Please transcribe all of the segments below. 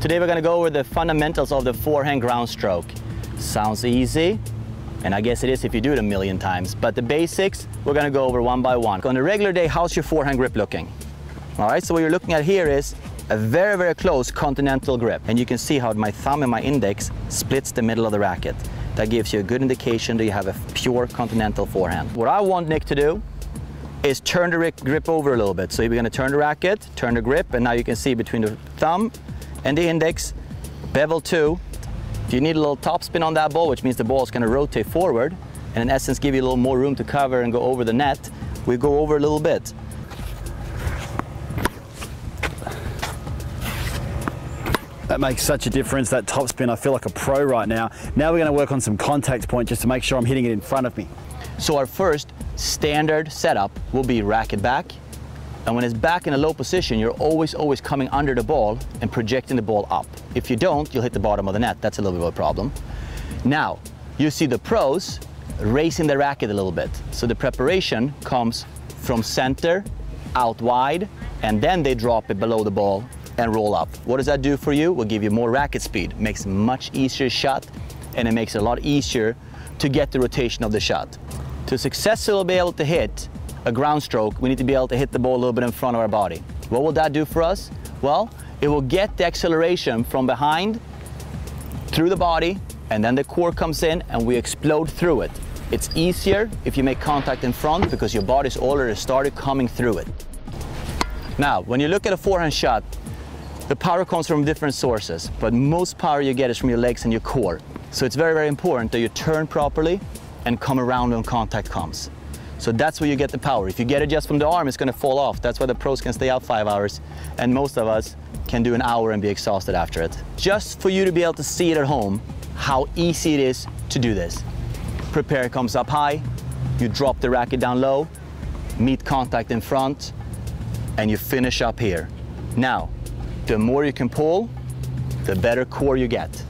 Today we're going to go over the fundamentals of the forehand ground stroke. Sounds easy, and I guess it is if you do it a million times, but the basics we're going to go over one by one. On a regular day, how's your forehand grip looking? All right, so what you're looking at here is a very, very close continental grip, and you can see how my thumb and my index splits the middle of the racket. That gives you a good indication that you have a pure continental forehand. What I want Nick to do is turn the grip over a little bit. So you're going to turn the racket, turn the grip, and now you can see between the thumb and the index, bevel 2. If you need a little topspin on that ball, which means the ball is going to rotate forward, and in essence give you a little more room to cover and go over the net, we go over a little bit. That makes such a difference, that topspin. I feel like a pro right now. Now we're going to work on some contact point just to make sure I'm hitting it in front of me. So our first standard setup will be racket back. And when it's back in a low position, you're always coming under the ball and projecting the ball up. If you don't, you'll hit the bottom of the net. That's a little bit of a problem. Now, you see the pros raising the racket a little bit. So the preparation comes from center, out wide, and then they drop it below the ball and roll up. What does that do for you? Will give you more racket speed. Makes a much easier shot, and it makes it a lot easier to get the rotation of the shot. To successfully be able to hit a ground stroke, we need to be able to hit the ball a little bit in front of our body. What will that do for us? Well, it will get the acceleration from behind through the body, and then the core comes in and we explode through it. It's easier if you make contact in front because your body's already started coming through it. Now, when you look at a forehand shot, the power comes from different sources, but most power you get is from your legs and your core. So it's very, very important that you turn properly and come around when contact comes. So that's where you get the power. If you get it just from the arm, it's going to fall off. That's why the pros can stay out 5 hours, and most of us can do an hour and be exhausted after it. Just for you to be able to see it at home, how easy it is to do this. Prepare comes up high, you drop the racket down low, meet contact in front, and you finish up here. Now, the more you can pull, the better core you get.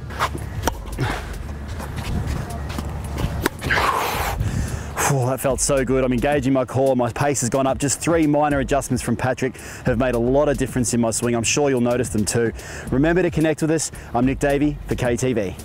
Oh, that felt so good. I'm engaging my core, my pace has gone up. Just 3 minor adjustments from Patrick have made a lot of difference in my swing. I'm sure you'll notice them too. Remember to connect with us. I'm Nick Davey for KTV.